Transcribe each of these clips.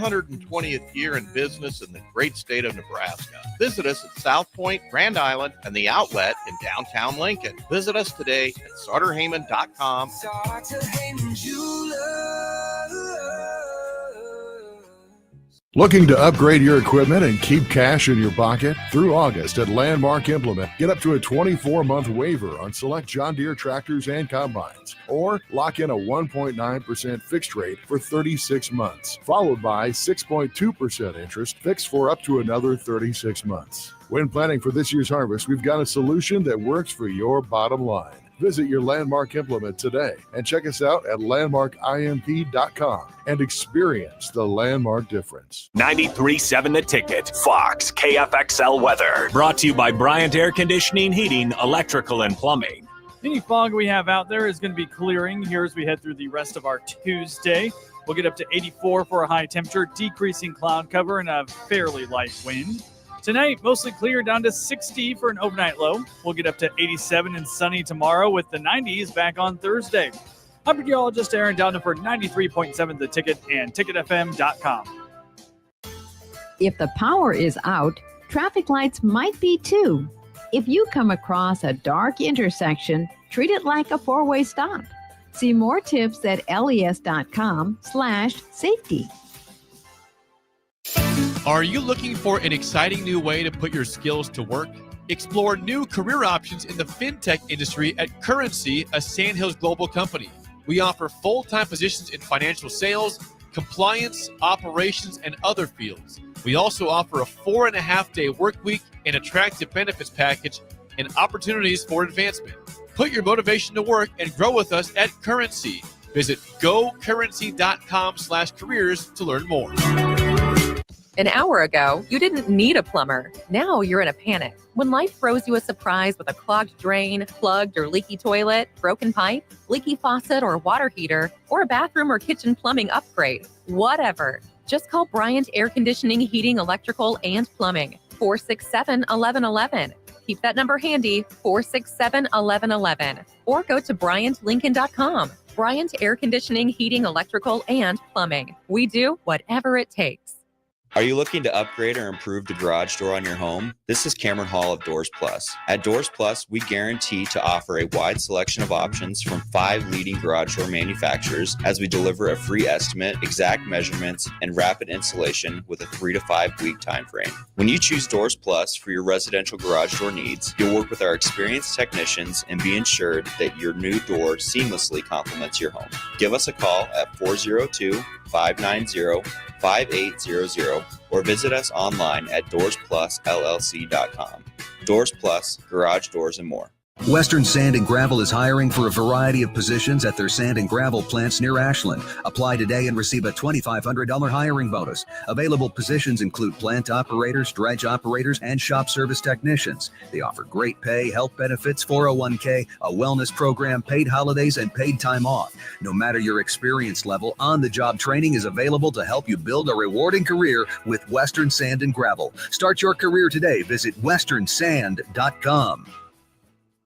120th year in business in the great state of Nebraska. Visit us at South Point, Grand Island, and the Outlet in downtown Lincoln. Visit us today at SarterHeyman.com. Looking to upgrade your equipment and keep cash in your pocket? Through August at Landmark Implement, get up to a 24-month waiver on select John Deere tractors and combines, or lock in a 1.9% fixed rate for 36 months, followed by 6.2% interest fixed for up to another 36 months. When planning for this year's harvest, we've got a solution that works for your bottom line. Visit your Landmark Implement today and check us out at landmarkimp.com and experience the Landmark difference. 93.7 The Ticket, Fox, KFXL weather. Brought to you by Bryant Air Conditioning, Heating, Electrical, and Plumbing. Any fog we have out there is going to be clearing here as we head through the rest of our Tuesday. We'll get up to 84 for a high temperature, decreasing cloud cover, and a fairly light wind. Tonight, mostly clear, down to 60 for an overnight low. We'll get up to 87 and sunny tomorrow with the 90s back on Thursday. I'm meteorologist Aaron Dowden for 93.7 The Ticket and ticketfm.com. If the power is out, traffic lights might be too. If you come across a dark intersection, treat it like a four-way stop. See more tips at les.com/safety. Are you looking for an exciting new way to put your skills to work? Explore new career options in the fintech industry at Currency, a Sandhills global company. We offer full-time positions in financial sales, compliance, operations, and other fields. We also offer a 4.5-day work week, an attractive benefits package, and opportunities for advancement. Put your motivation to work and grow with us at Currency. Visit gocurrency.com/careers to learn more. An hour ago, you didn't need a plumber. Now you're in a panic. When life throws you a surprise with a clogged drain, plugged or leaky toilet, broken pipe, leaky faucet or water heater, or a bathroom or kitchen plumbing upgrade, whatever, just call Bryant Air Conditioning, Heating, Electrical, and Plumbing, 467-1111. Keep that number handy, 467-1111. Or go to BryantLincoln.com. Bryant Air Conditioning, Heating, Electrical, and Plumbing. We do whatever it takes. Are you looking to upgrade or improve the garage door on your home? This is Cameron Hall of Doors Plus. At Doors Plus, we guarantee to offer a wide selection of options from 5 leading garage door manufacturers as we deliver a free estimate, exact measurements, and rapid installation with a 3 to 5 week time frame. When you choose Doors Plus for your residential garage door needs, you'll work with our experienced technicians and be ensured that your new door seamlessly complements your home. Give us a call at 402-590-5800 or visit us online at DoorsPlusLLC.com. Doors Plus, garage doors and more. Western Sand and Gravel is hiring for a variety of positions at their sand and gravel plants near Ashland. Apply today and receive a $2,500 hiring bonus. Available positions include plant operators, dredge operators, and shop service technicians. They offer great pay, health benefits, 401k, a wellness program, paid holidays, and paid time off. No matter your experience level, on-the-job training is available to help you build a rewarding career with Western Sand and Gravel. Start your career today. Visit westernsand.com.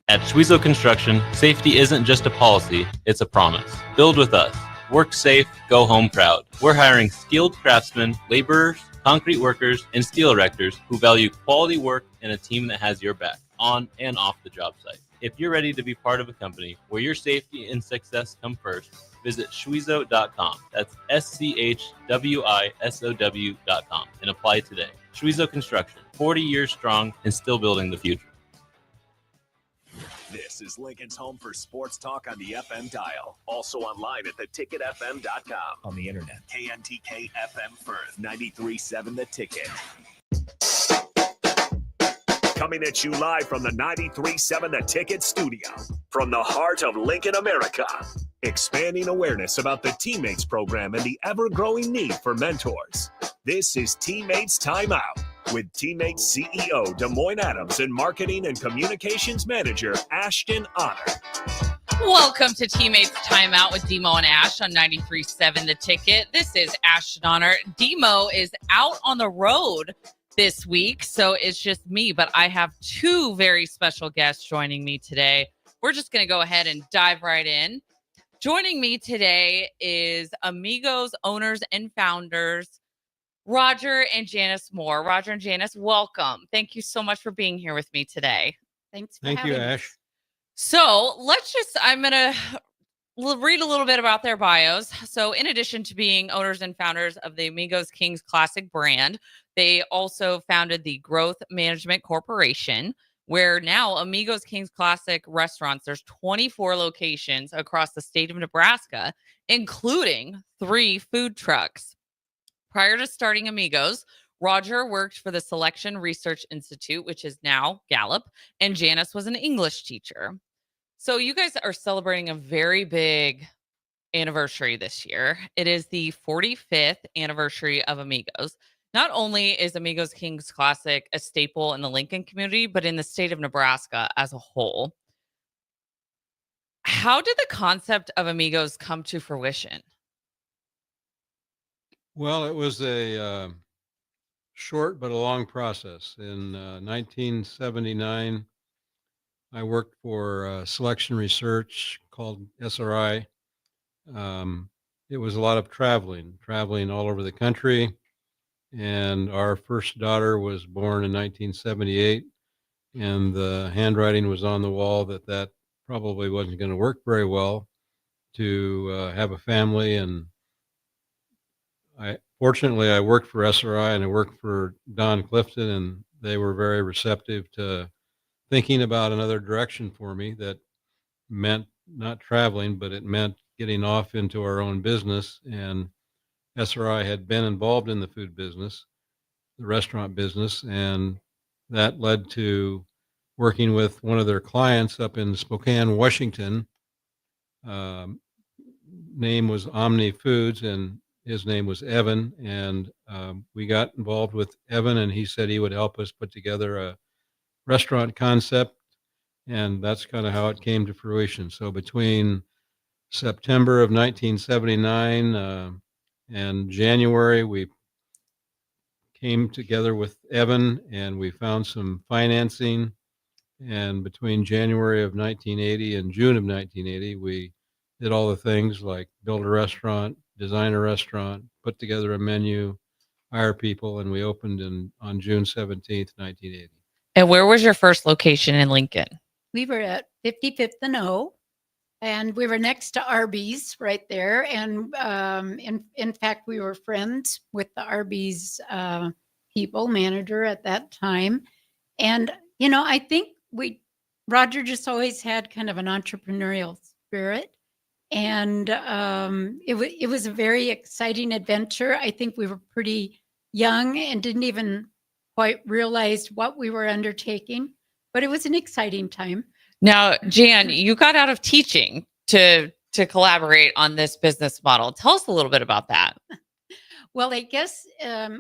At Schwezo Construction, safety isn't just a policy, it's a promise. Build with us. Work safe, go home proud. We're hiring skilled craftsmen, laborers, concrete workers, and steel erectors who value quality work and a team that has your back, on and off the job site. If you're ready to be part of a company where your safety and success come first, visit Schwezo.com. That's SCHWISOW.com and apply today. Schwezo Construction, 40 years strong and still building the future. This is Lincoln's home for sports talk on the FM dial. Also online at theticketfm.com. On the internet. KNTK FM Firth, 93.7 The Ticket. Coming at you live from the 93.7 The Ticket studio. From the heart of Lincoln, America. Expanding awareness about the TeamMates program and the ever-growing need for mentors. This is TeamMates Timeout. With TeamMates CEO Des Moines Adams and Marketing and Communications Manager Ashton Honor. Welcome to TeamMates Timeout with DeMo and Ash on 93.7 The Ticket. This is Ashton Honor. DeMo is out on the road this week, so it's just me, but I have 2 very special guests joining me today. We're just going to go ahead and dive right in. Joining me today is Amigos owners and founders Roger and Janice Moore. Roger and Janice, welcome. Thank you so much for being here with me today. Thanks for Thank you, having us. Ash. So I'm going to read a little bit about their bios. So in addition to being owners and founders of the Amigos Kings Classic brand, they also founded the Growth Management Corporation, where now Amigos Kings Classic restaurants, there's 24 locations across the state of Nebraska, including 3 food trucks. Prior to starting Amigos, Roger worked for the Selection Research Institute, which is now Gallup, and Janice was an English teacher. So you guys are celebrating a very big anniversary this year. It is the 45th anniversary of Amigos. Not only is Amigos Kings Classic a staple in the Lincoln community, but in the state of Nebraska as a whole. How did the concept of Amigos come to fruition? Well, it was a short but a long process. In 1979, I worked for Selection Research called SRI. It was a lot of traveling all over the country. And our first daughter was born in 1978. And the handwriting was on the wall that probably wasn't going to work very well to have a family. And fortunately, I worked for SRI and I worked for Don Clifton, and they were very receptive to thinking about another direction for me that meant not traveling, but it meant getting off into our own business. And SRI had been involved in the food business, the restaurant business, and that led to working with one of their clients up in Spokane, Washington. Name was Omni Foods, and his name was Evan. And we got involved with Evan, and he said he would help us put together a restaurant concept. And that's kind of how it came to fruition. So between September of 1979 and January, we came together with Evan and we found some financing. And between January of 1980 and June of 1980, we did all the things like build a restaurant, design a restaurant, put together a menu, hire people, and we opened on June 17th, 1980. And where was your first location in Lincoln? We were at 55th and O, and we were next to Arby's right there. And in fact, we were friends with the Arby's manager at that time. And, I think Roger just always had kind of an entrepreneurial spirit. And it was a very exciting adventure. I think we were pretty young and didn't even quite realize what we were undertaking, but it was an exciting time. Now, Jan, you got out of teaching to collaborate on this business model. Tell us a little bit about that. Well, I guess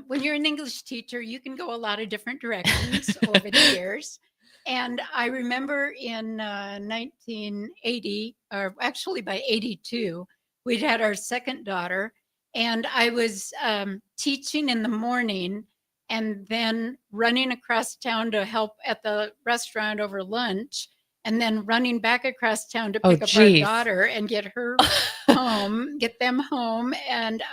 when you're an English teacher, you can go a lot of different directions over the years. And I remember in 1980, or actually by 82, we'd had our second daughter, and I was teaching in the morning and then running across town to help at the restaurant over lunch, and then running back across town to pick up our daughter and get her home, get them home. And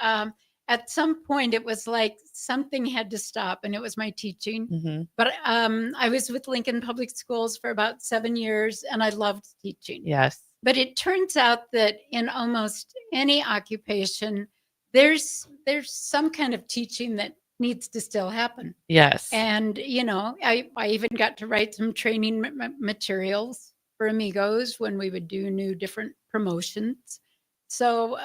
at some point, it was like something had to stop, and it was my teaching. Mm-hmm. But I was with Lincoln Public Schools for about 7 years, and I loved teaching. Yes. But it turns out that in almost any occupation, there's some kind of teaching that needs to still happen. Yes. And, I even got to write some training materials for Amigos when we would do new different promotions. So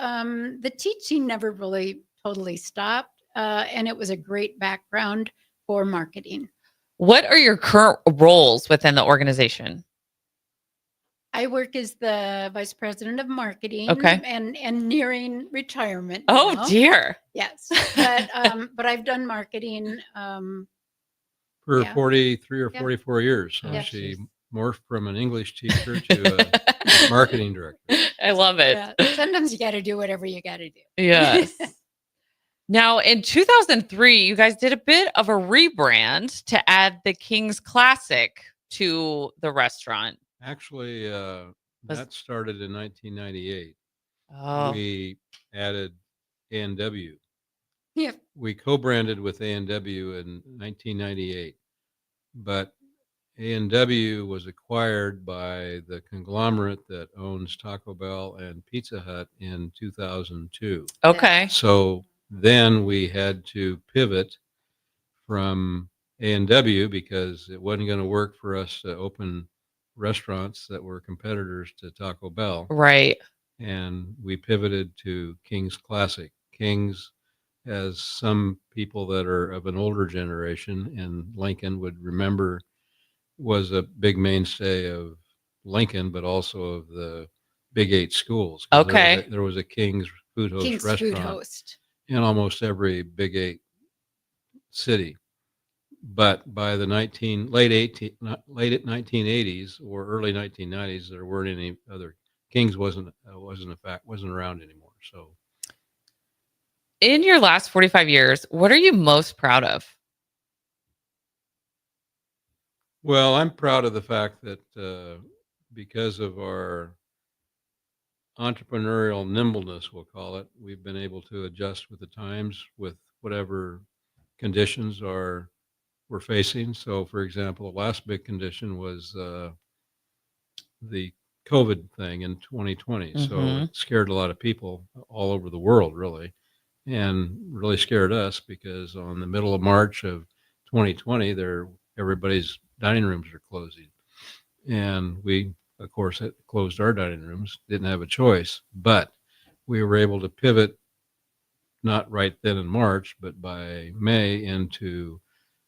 the teaching never really totally stopped. And it was a great background for marketing. What are your current roles within the organization? I work as the vice president of marketing. Okay. And nearing retirement. Oh, dear. Yes. But I've done marketing. For 43 or 44 years. So Yeah. she morphed from an English teacher to a marketing director. I love it. Yeah. Sometimes you got to do whatever you got to do. Yes. Now, in 2003, you guys did a bit of a rebrand to add the King's Classic to the restaurant. Actually, that started in 1998. Oh. We added A&W Yeah. We co-branded with A&W in 1998, but A&W was acquired by the conglomerate that owns Taco Bell and Pizza Hut in 2002. Okay. So then we had to pivot from A&W because it wasn't going to work for us to open restaurants that were competitors to Taco Bell. Right. And we pivoted to King's Classic. King's, as some people that are of an older generation in Lincoln would remember, was a big mainstay of Lincoln, but also of the Big Eight schools. 'Cause Okay. There was a King's Food Host King's restaurant Food Host. in almost every Big Eight city. But by the late 1980s or early 1990s, there weren't any other. King's wasn't around anymore. So In your last 45 years, what are you most proud of? well, I'm proud of the fact that because of our entrepreneurial nimbleness, we'll call it, we've been able to adjust with the times with whatever conditions we're facing. So, for example, the last big condition was the COVID thing in 2020. So Mhm. it scared a lot of people all over the world, really, and really scared us because on the middle of March of 2020, everybody's dining rooms are closing. And we, of course, had closed our dining rooms, didn't have a choice, but we were able to pivot not right then in March, but by May into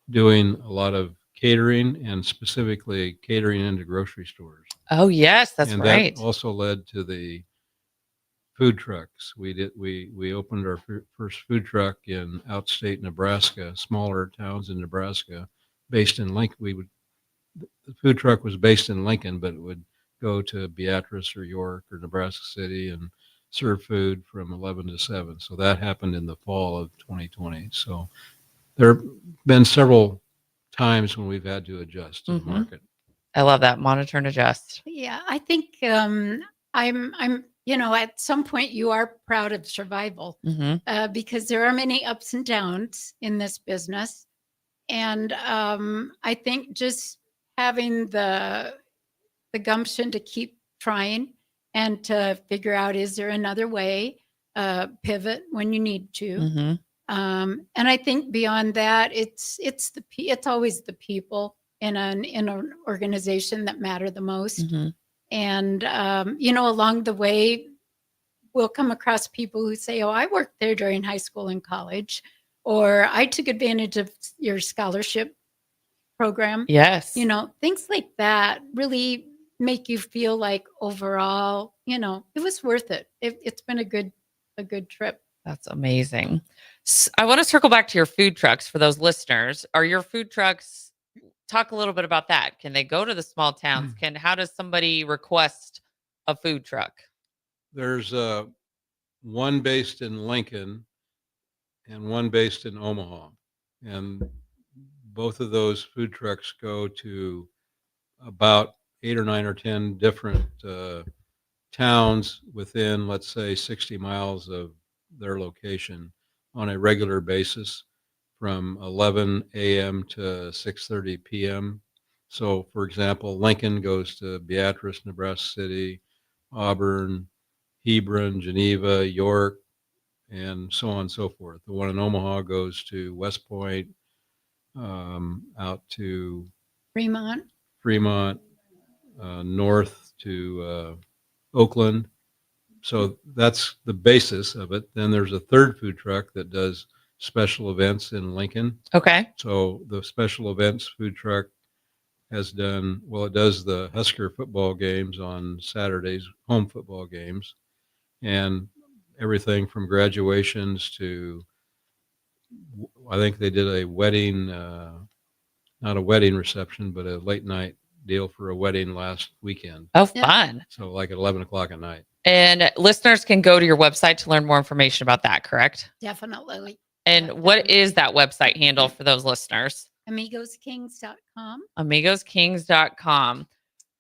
doing a lot of catering and specifically catering into grocery stores. Oh, yes, that's And right. that also led to the food trucks. We opened our first food truck in outstate Nebraska, smaller towns in Nebraska, based in Lincoln. The food truck was based in Lincoln, but it would go to Beatrice or York or Nebraska City and serve food from 11 to 7. So that happened in the fall of 2020. So there have been several times when we've had to adjust to the Mhm. market. I love that. Monitor and adjust. Yeah, I think I'm at some point you are proud of survival Mhm. because there are many ups and downs in this business, and I think just having the gumption to keep trying and to figure out is there another way, pivot when you need to. Mhm. And I think beyond that, it's always the people in an organization that matter the most. Mhm. And along the way, we'll come across people who say, "Oh, I worked there during high school and college," or "I took advantage of your scholarship program." Yes. Things like that really make you feel like overall, it was worth it. It's been a good trip. That's amazing. I want to circle back to your food trucks for those listeners. Are your food trucks, talk a little bit about that. Can they go to the small towns? How does somebody request a food truck? There's one based in Lincoln and one based in Omaha. And both of those food trucks go to about 8 or 9 or 10 different towns within, let's say, 60 miles of their location on a regular basis from 11 a.m. to 6:30 p.m. So, for example, Lincoln goes to Beatrice, Nebraska City, Auburn, Hebron, Geneva, York, and so on and so forth. The one in Omaha goes to West Point, out to Fremont, north to Oakland. So that's the basis of it. Then there's a third food truck that does special events in Lincoln. Okay. So the special events food truck it does the Husker football games on Saturdays, home football games, and everything from graduations to, I think they did a wedding, not a wedding reception, but a late night deal for a wedding last weekend. Oh, fun. So like at 11 o'clock at night. And listeners can go to your website to learn more information about that, correct? Definitely. And what is that website handle for those listeners? AmigosKings.com. AmigosKings.com.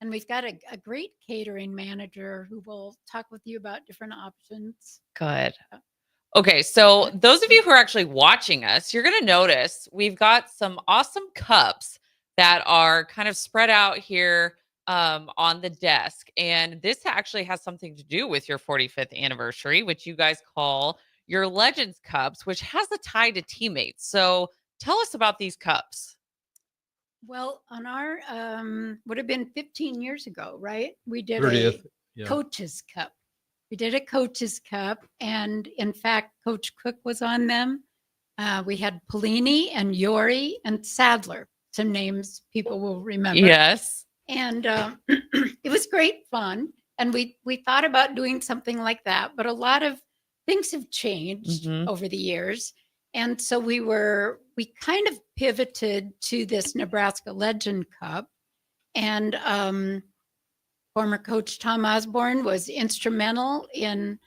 And we've got a great catering manager who will talk with you about different options. Good. Okay, so those of you who are actually watching us, you're going to notice we've got some awesome cups that are kind of spread out here on the desk. And this actually has something to do with your 45th anniversary, which you guys call your Legends Cups, which has a tie to Teammates. So tell us about these cups. Well, on our would have been 15 years ago, right? We did 30th, a coaches cup. We did a coaches cup, and in fact, Coach Cook was on them. We had Pelini and Yori and Sadler, some names people will remember. Yes. And it was great fun. And we thought about doing something like that, but a lot of things have changed over the years. And so we kind of pivoted to this Nebraska Legend Cup. And former coach Tom Osborne was instrumental in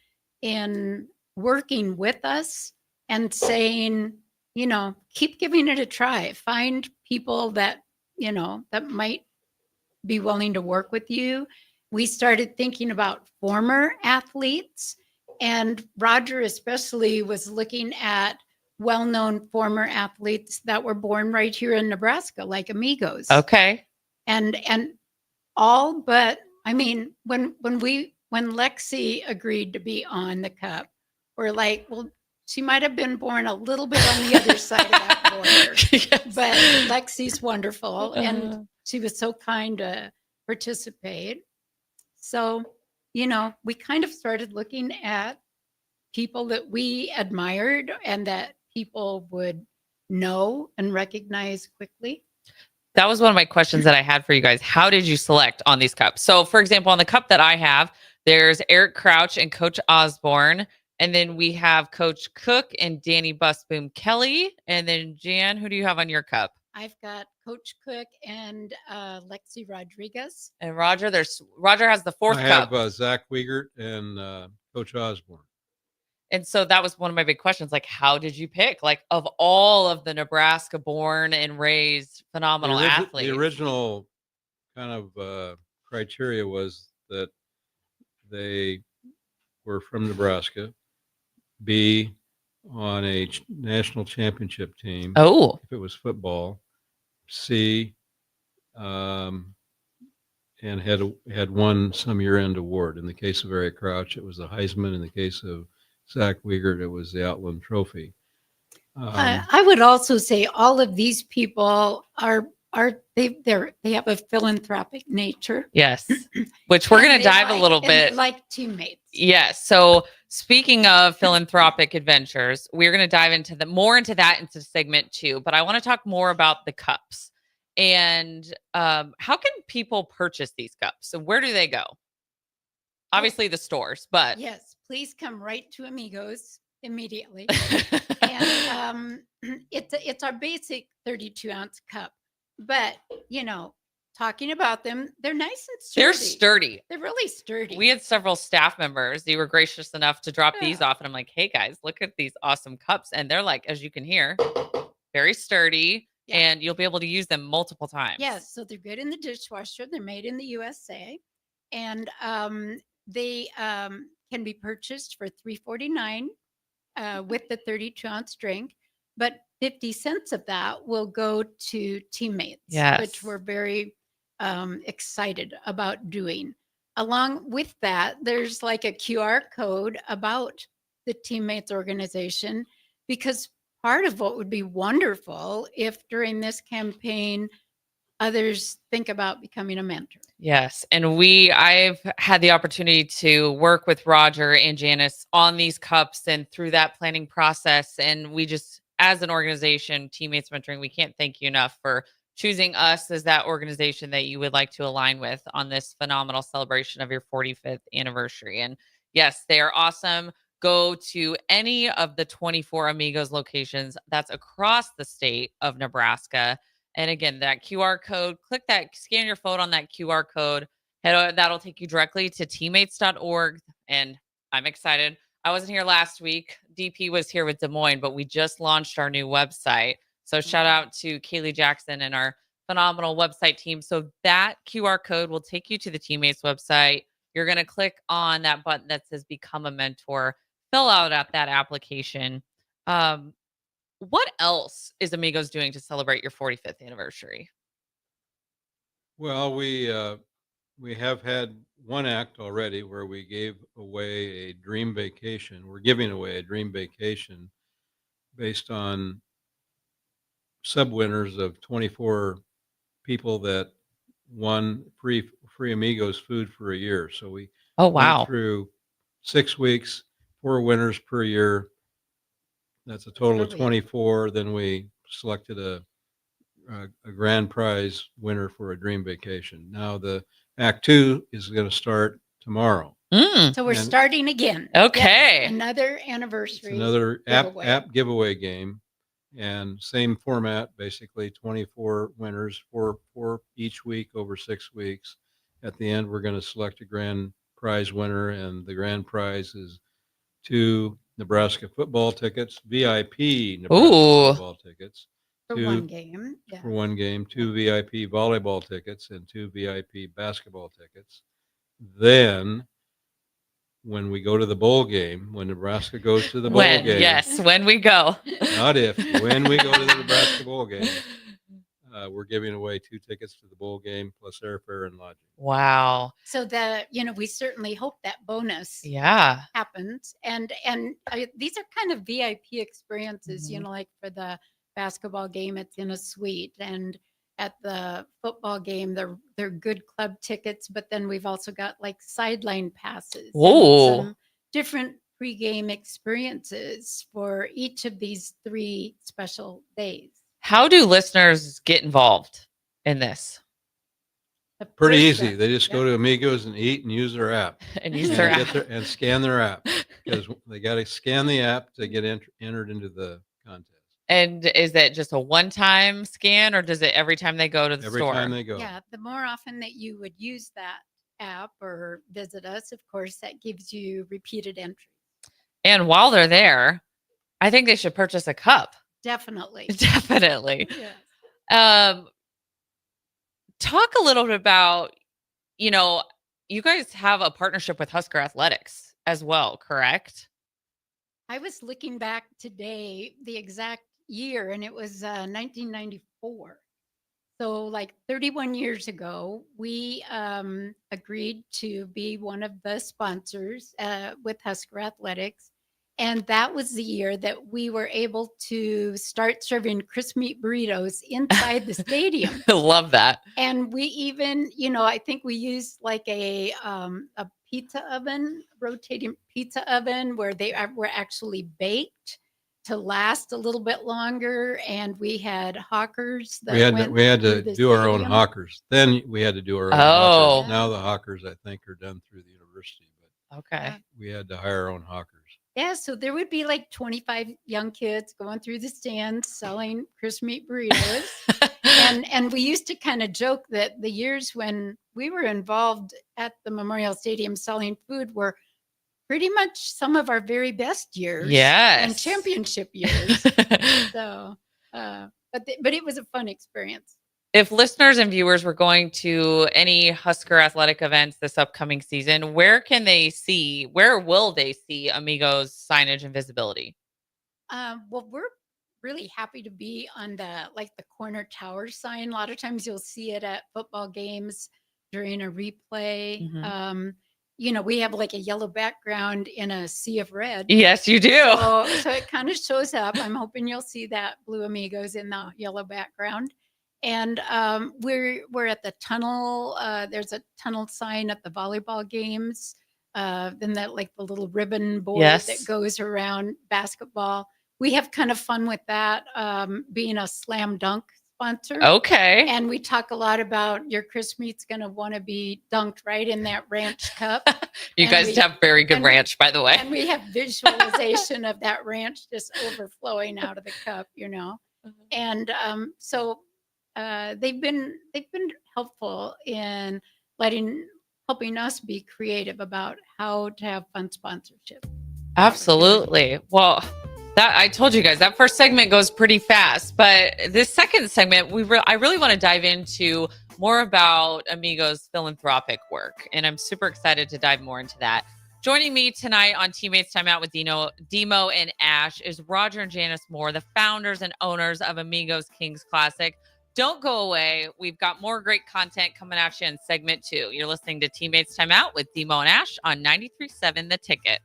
working with us and saying, keep giving it a try. Find people that, that might be willing to work with you. We started thinking about former athletes, and Roger especially was looking at well-known former athletes that were born right here in Nebraska, like Amigos. Okay. And all but, I mean, when Lexi agreed to be on the cup, we're like, well, she might have been born a little bit on the other side of that border. Yes. But Lexi's wonderful, and she was so kind to participate. So, we kind of started looking at people that we admired and that people would know and recognize quickly. That was one of my questions that I had for you guys. How did you select on these cups? So, for example, on the cup that I have, there's Eric Crouch and Coach Osborne. And then we have Coach Cook and Danny Busboom Kelly. And then Jan, who do you have on your cup? I've got Coach Cook and Lexi Rodriguez. And Roger has the fourth cup. I have Zach Wiegert and Coach Osborne. And so that was one of my big questions. Like, how did you pick? Like, of all of the Nebraska born and raised phenomenal athletes? The original kind of criteria was that they were from Nebraska, be on a national championship team. Oh. If it was football. C, and had won some year-end award. In the case of Eric Crouch, it was the Heisman. In the case of Zach Wiegert, it was the Outland Trophy. I would also say all of these people they have a philanthropic nature. Yes, which we're going to dive a little bit. Like teammates. Yes. So speaking of philanthropic adventures, we're going to dive into into segment 2. But I want to talk more about the cups and how can people purchase these cups? So where do they go? Obviously the stores, but yes, please come right to Amigos immediately. And it's our basic 32-ounce cup. But, talking about them, they're nice and sturdy. They're sturdy. They're really sturdy. We had several staff members. They were gracious enough to drop these off. And I'm like, hey, guys, look at these awesome cups. And they're like, as you can hear, very sturdy. Yeah. And you'll be able to use them multiple times. Yes. So they're good in the dishwasher. They're made in the USA. And they can be purchased for $3.49 with the 32-ounce drink. But 50 cents of that will go to TeamMates, yes, which we're very excited about doing. Along with that, there's like a QR code about the TeamMates organization, because part of what would be wonderful if during this campaign, others think about becoming a mentor. Yes. And I've had the opportunity to work with Roger and Janice on these cups and through that planning process. And we just, as an organization, TeamMates Mentoring, we can't thank you enough for choosing us as that organization that you would like to align with on this phenomenal celebration of your 45th anniversary. And yes, they are awesome. Go to any of the 24 Amigos locations that's across the state of Nebraska. And again, that QR code, scan your phone on that QR code. That'll take you directly to teammates.org. And I'm excited. I wasn't here last week. DP was here with Des Moines, but we just launched our new website. So shout out to Kaylee Jackson and our phenomenal website team. So that QR code will take you to the TeamMates website. You're going to click on that button that says Become a Mentor. fill out that application. What else is Amigos doing to celebrate your 45th anniversary? Well, we have had one act already where we gave away a dream vacation. We're giving away a dream vacation based on sub-winners of 24 people that won free Amigos food for a year. So we went through 6 weeks, 4 winners per year. That's a total of 24. Then we selected a grand prize winner for a dream vacation. Now the Act 2 is going to start tomorrow. So we're starting again. Okay. Yes, another anniversary. It's another giveaway. app giveaway game, and same format, basically 24 winners, four each week over 6 weeks. At the end, we're going to select a grand prize winner, and the grand prize is 2 Nebraska football tickets, VIP Nebraska football tickets. For one game. Yeah. For one game, 2 VIP volleyball tickets and 2 VIP basketball tickets. Then when we go to the bowl game, when Nebraska goes to the bowl game. Yes, when we go. Not if, when we go to the Nebraska bowl game, we're giving away 2 tickets to the bowl game plus airfare and lodging. Wow. So we certainly hope that bonus happens. And these are kind of VIP experiences, like for the basketball game, it's in a suite, and at the football game, they're good club tickets, but then we've also got like sideline passes. Whoa. Some different pregame experiences for each of these 3 special days. How do listeners get involved in this? Pretty easy. They just go to Amigos and eat and use their app. And use their app. And scan their app, because they got to scan the app to get entered into the contest. And is that just a one-time scan, or does it every time they go to the store? Every time they go. Yeah, the more often that you would use that app or visit us, of course, that gives you repeated entries. And while they're there, I think they should purchase a cup. Definitely. Definitely. Yes. Talk a little bit about, you guys have a partnership with Husker Athletics as well, correct? I was looking back today, the exact year, and it was 1994. So like 31 years ago, we agreed to be one of the sponsors with Husker Athletics. And that was the year that we were able to start serving crisp meat burritos inside the stadium. I love that. And we even, I think we used like a pizza oven, rotating pizza oven, where they were actually baked to last a little bit longer. And we had hawkers. We had to do our own hawkers. Then we had to do our own hawkers. Now the hawkers, I think, are done through the university. But okay, we had to hire our own hawkers. Yeah, so there would be like 25 young kids going through the stands selling crisp meat burritos. and we used to kind of joke that the years when we were involved at the Memorial Stadium selling food were pretty much some of our very best years. Yes. And championship years. So, but it was a fun experience. If listeners and viewers were going to any Husker athletic events this upcoming season, where will they see Amigos signage and visibility? Well, we're really happy to be on the corner tower sign. A lot of times you'll see it at football games during a replay. Mm-hmm. We have like a yellow background in a sea of red. Yes, you do. So it kind of shows up. I'm hoping you'll see that Blue Amigos in the yellow background. And we're at the tunnel. There's a tunnel sign at the volleyball games. Then that the little ribbon board that goes around basketball. We have kind of fun with that, being a slam dunk sponsor. Okay. And we talk a lot about your crisp meat's going to want to be dunked right in that ranch cup. You guys have very good ranch, by the way. And we have visualization of that ranch just overflowing out of the cup, And so they've been helpful in helping us be creative about how to have fun sponsorship. Absolutely. Well, I told you guys that first segment goes pretty fast, but this second segment, I really want to dive into more about Amigos' philanthropic work, and I'm super excited to dive more into that. Joining me tonight on Teammates Timeout with DeMo and Ash is Roger and Janice Moore, the founders and owners of Amigos Kings Classic. Don't go away. We've got more great content coming at you in segment 2. You're listening to Teammates Timeout with DeMo and Ash on 93.7 The Ticket.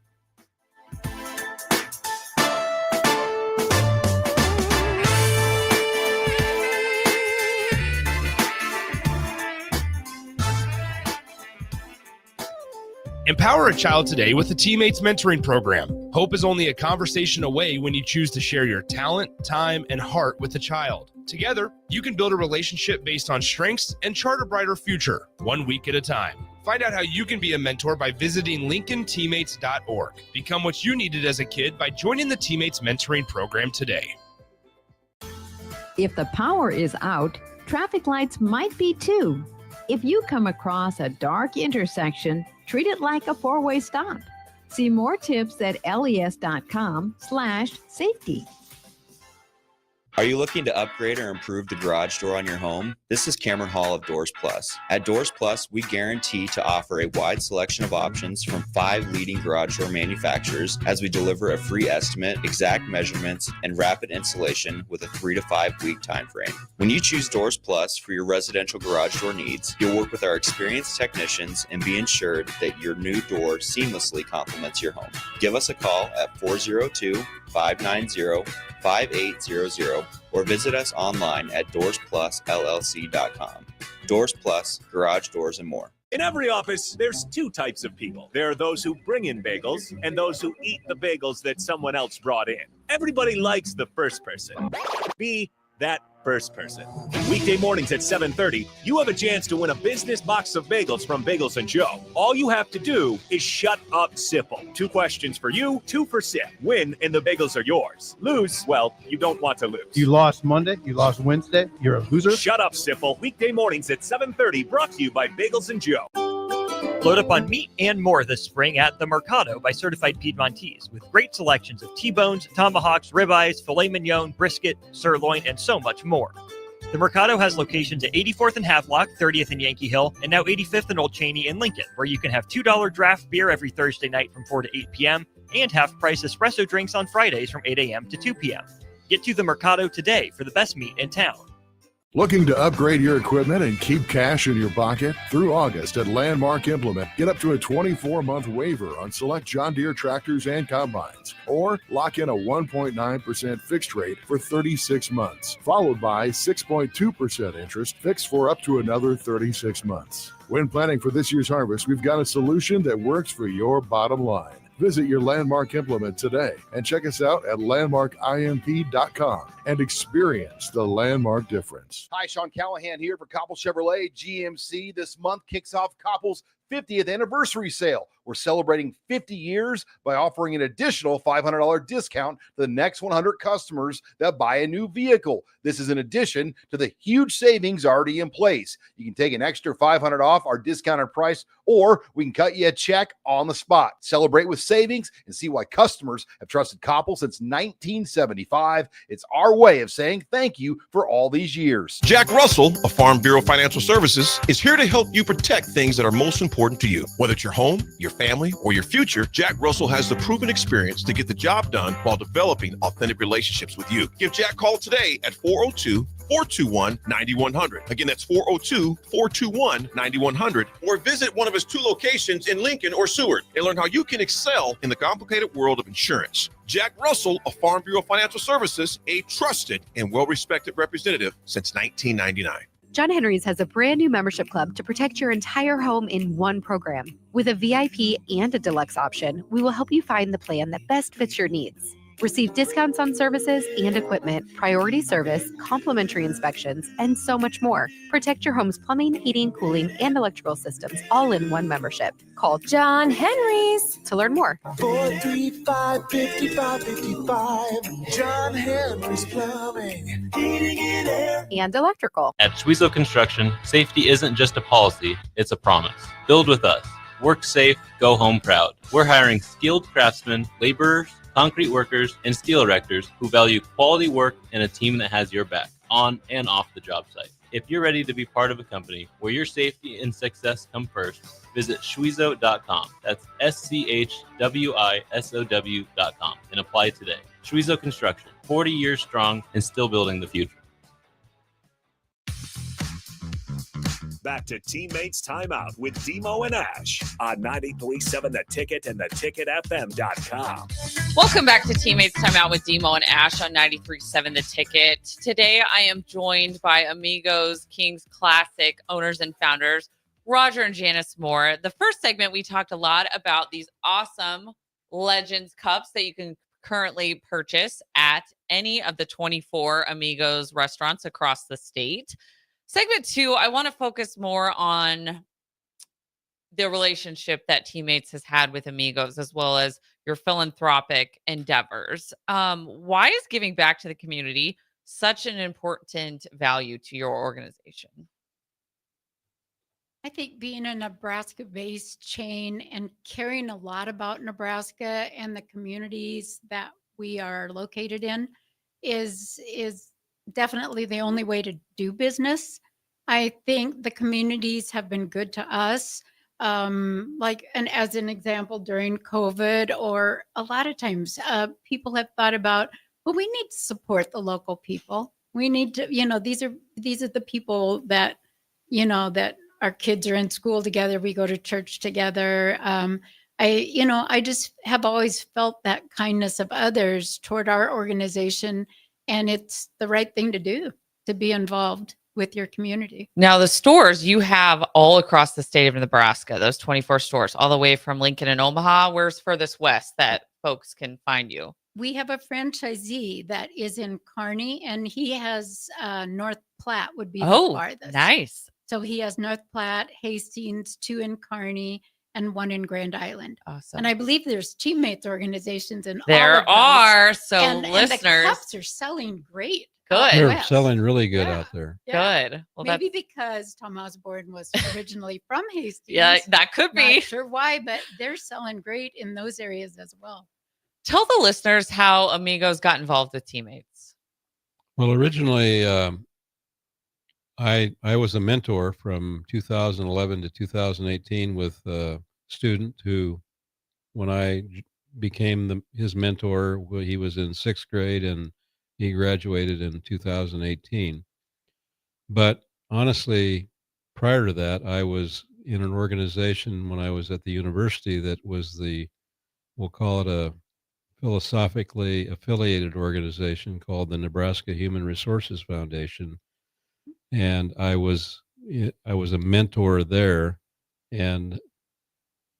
Empower a child today with the TeamMates mentoring program. Hope is only a conversation away when you choose to share your talent, time, and heart with the child. Together, you can build a relationship based on strengths and chart a brighter future, 1 week at a time. Find out how you can be a mentor by visiting LincolnTeammates.org. Become what you needed as a kid by joining the TeamMates mentoring program today. If the power is out, traffic lights might be too. If you come across a dark intersection, treat it like a four-way stop. See more tips at les.com/safety. Are you looking to upgrade or improve the garage door on your home? This is Cameron Hall of Doors Plus. At Doors Plus, we guarantee to offer a wide selection of options from 5 leading garage door manufacturers as we deliver a free estimate, exact measurements, and rapid installation with a 3 to 5 week time frame. When you choose Doors Plus for your residential garage door needs, you'll work with our experienced technicians and be ensured that your new door seamlessly complements your home. Give us a call at 402-590-5800 or visit us online at doorsplusllc.com. Doors Plus, garage doors, and more. In every office, there's 2 types of people. There are those who bring in bagels and those who eat the bagels that someone else brought in. Everybody likes the first person. Be that first person. Weekday mornings at 7:30, you have a chance to win a business box of bagels from Bagels & Joe. All you have to do is shut up, Sipple. 2 questions for you, 2 for Sip. Win, and the bagels are yours. Lose, well, you don't want to lose. You lost Monday, you lost Wednesday, you're a loser. Shut up, Sipple. Weekday mornings at 7:30, brought to you by Bagels & Joe. Load up on meat and more this spring at the Mercado by Certified Piedmontese with great selections of T-bones, tomahawks, ribeyes, filet mignon, brisket, sirloin, and so much more. The Mercado has locations at 84th and Havelock, 30th and Yankee Hill, and now 85th and Old Cheney in Lincoln, where you can have $2 draft beer every Thursday night from 4 to 8 p.m. and half-price espresso drinks on Fridays from 8 a.m. to 2 p.m. Get to the Mercado today for the best meat in town. Looking to upgrade your equipment and keep cash in your pocket? Through August at Landmark Implement, get up to a 24-month waiver on select John Deere tractors and combines, or lock in a 1.9% fixed rate for 36 months, followed by 6.2% interest fixed for up to another 36 months. When planning for this year's harvest, we've got a solution that works for your bottom line. Visit your Landmark Implement today and check us out at landmarkimp.com and experience the Landmark difference. Hi, Sean Callahan here for Koppel Chevrolet GMC. This month kicks off Koppel's 50th anniversary sale. We're celebrating 50 years by offering an additional $500 discount to the next 100 customers that buy a new vehicle. This is in addition to the huge savings already in place. You can take an extra $500 off our discounted price, or we can cut you a check on the spot. Celebrate with savings and see why customers have trusted Koppel since 1975. It's our way of saying thank you for all these years. Jack Russell of Farm Bureau Financial Services is here to help you protect things that are most important to you. Whether it's your home, your family, or your future, Jack Russell has the proven experience to get the job done while developing authentic relationships with you. Give Jack a call today at 402-421-9100. Again, that's 402-421-9100. Or visit one of his 2 locations in Lincoln or Seward and learn how you can excel in the complicated world of insurance. Jack Russell of Farm Bureau Financial Services, a trusted and well-respected representative since 1999. John Henry's has a brand new membership club to protect your entire home in one program. With a VIP and a deluxe option, we will help you find the plan that best fits your needs. Receive discounts on services and equipment, priority service, complimentary inspections, and so much more. Protect your home's plumbing, heating, cooling, and electrical systems all in one membership. Call John Henry's to learn more. 435-5555. John Henry's Plumbing, Heating and Air, and Electrical. At Suizo Construction, safety isn't just a policy, it's a promise. Build with us. Work safe, go home proud. We're hiring skilled craftsmen, laborers, concrete workers, and steel erectors who value quality work and a team that has your back on and off the job site. If you're ready to be part of a company where your safety and success come first, visit Schwizo.com. That's SCHWISOW.com and apply today. Schwizo Construction, 40 years strong and still building the future. Back to Teammates Timeout with DeMo and Ash on 93.7 The Ticket and theticketfm.com. Welcome back to Teammates Timeout with DeMo and Ash on 93.7 The Ticket. Today I am joined by Amigos Kings Classic owners and founders, Roger and Janice Moore. The first segment, we talked a lot about these awesome Legends Cups that you can currently purchase at any of the 24 Amigos restaurants across the state. Segment 2, I want to focus more on the relationship that Teammates has had with Amigos, as well as your philanthropic endeavors. Why is giving back to the community such an important value to your organization? I think being a Nebraska-based chain and caring a lot about Nebraska and the communities that we are located in is definitely the only way to do business. I think the communities have been good to us. And as an example, during COVID, or a lot of times people have thought about, well, we need to support the local people. We need to, these are the people that, that our kids are in school together. We go to church together. I just have always felt that kindness of others toward our organization. And it's the right thing to do, to be involved with your community. Now, the stores you have all across the state of Nebraska, those 24 stores, all the way from Lincoln and Omaha. Where's furthest west that folks can find you? We have a franchisee that is in Kearney, and he has North Platte would be the farthest. Nice. So he has North Platte, Hastings, 2 in Kearney, and 1 in Grand Island. Awesome. And I believe there's Teammates organizations in all There of those. are. So and listeners, the cups are selling great. Good. They're selling really good out there. Yeah. Good. Well, Maybe because Tom Osborne was originally from Hastings. Yeah, that could be. Not sure why, but they're selling great in those areas as well. Tell the listeners how Amigos got involved with Teammates. Well, originally, I was a mentor from 2011 to 2018 with a student who, when I became his mentor, he was in 6th grade and he graduated in 2018. But honestly, prior to that, I was in an organization when I was at the university that was we'll call it a philosophically affiliated organization called the Nebraska Human Resources Foundation. And I was a mentor there, and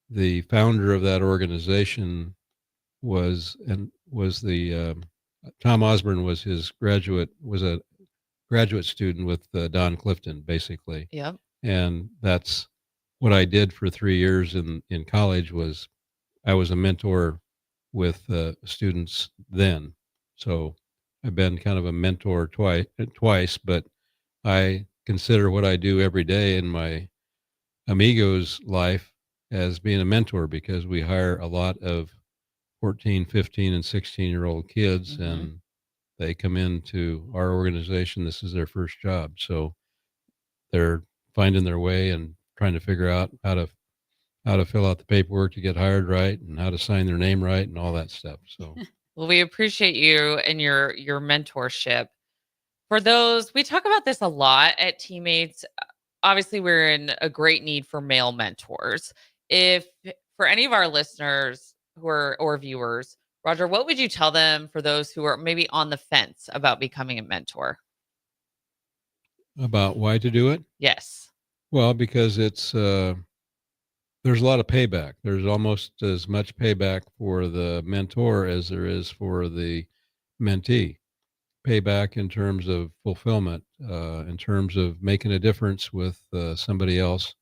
the founder of that organization was Tom Osborne was a graduate student with Don Clifton, basically. Yep. And that's what I did for 3 years in college. I was a mentor with students then. So I've been kind of a mentor twice, but I consider what I do every day in my Amigos life as being a mentor, because we hire a lot of 14, 15, and 16-year-old kids, and they come into our organization. This is their first job. So they're finding their way and trying to figure out how to fill out the paperwork to get hired right, and how to sign their name right, and all that stuff. So, well, we appreciate you and your mentorship. For those, we talk about this a lot at Teammates. Obviously, we're in a great need for male mentors. If for any of our listeners or viewers, Roger, what would you tell them for those who are maybe on the fence about becoming a mentor? About why to do it? Yes. Well, because there's a lot of payback. There's almost as much payback for the mentor as there is for the mentee. Payback in terms of fulfillment, in terms of making a difference with somebody else.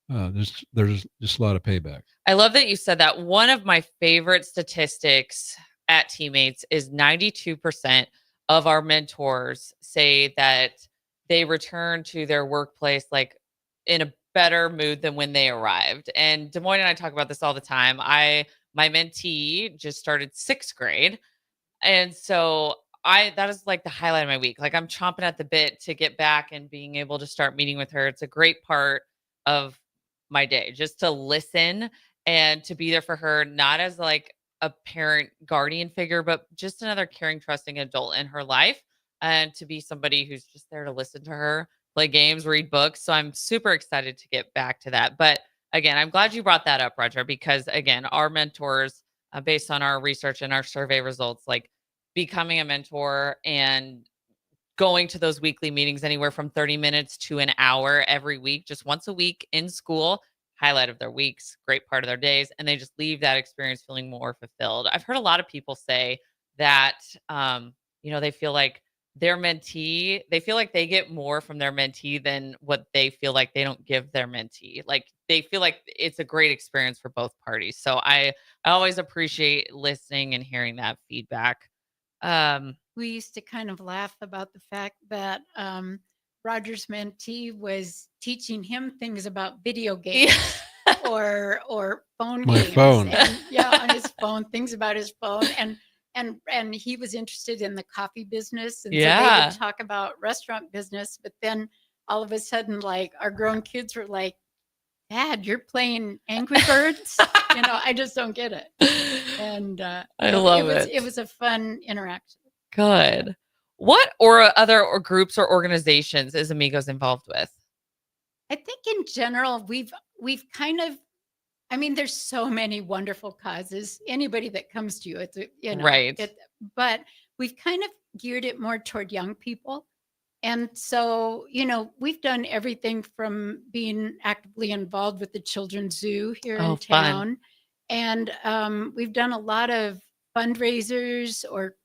There's just a lot of payback. I love that you said that. One of my favorite statistics at Teammates is 92% of our mentors say that they return to their workplace like in a better mood than when they arrived. And Des Moines and I talk about this all the time. My mentee just started 6th grade. And so that is like the highlight of my week. Like I'm chomping at the bit to get back and being able to start meeting with her. It's a great part of my day, just to listen and to be there for her, not as like a parent guardian figure, but just another caring, trusting adult in her life, and to be somebody who's just there to listen to her, play games, read books. So I'm super excited to get back to that. But again, I'm glad you brought that up, Roger, because again, our mentors, based on our research and our survey results, like becoming a mentor and going to those weekly meetings anywhere from 30 minutes to an hour every week, just once a week in school, highlight of their weeks, great part of their days. And they just leave that experience feeling more fulfilled. I've heard a lot of people say that, they feel like their mentee, they feel like they get more from their mentee than what they feel like they don't give their mentee. Like they feel like it's a great experience for both parties. So I always appreciate listening and hearing that feedback. We used to kind of laugh about the fact that Roger's mentee was teaching him things about video games or phone My games. phone. And, on his phone, things about his phone. And he was interested in the coffee business. And so they would talk about restaurant business. But then all of a sudden, like our grown kids were like, Dad, you're playing Angry Birds? I just don't get it. And I love it. It was a fun interaction. Good. What other groups or organizations is Amigos involved with? I think in general, we've kind of, there's so many wonderful causes. Anybody that comes to you, right. But we've kind of geared it more toward young people. And so, we've done everything from being actively involved with the Children's Zoo here in town. Fun. And we've done a lot of fundraisers or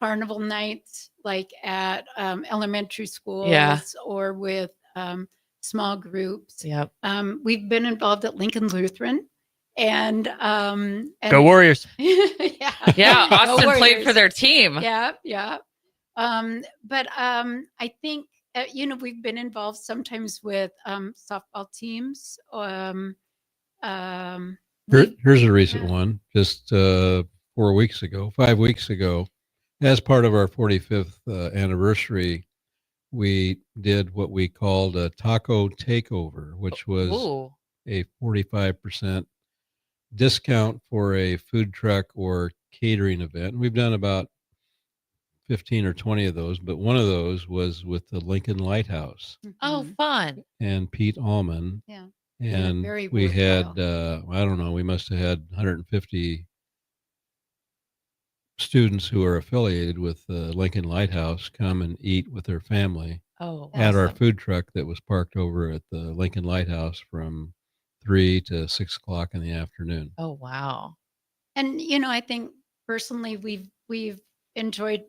carnival nights, like at elementary schools or with small groups. Yep. We've been involved at Lincoln Lutheran. And Go Warriors. Yeah. Austin played for their team. Yeah. But I think, we've been involved sometimes with softball teams. Here's a recent one, just 5 weeks ago, as part of our 45th anniversary, we did what we called a taco takeover, which was a 45% discount for a food truck or catering event. We've done about 15 or 20 of those, but one of those was with the Lincoln Lighthouse. Oh, fun. And Pete Allman. Yeah. And we had, we must have had 150 students who are affiliated with the Lincoln Lighthouse come and eat with their family at our food truck that was parked over at the Lincoln Lighthouse from 3 to 6 o'clock in the afternoon. Oh, wow. And, I think personally we've enjoyed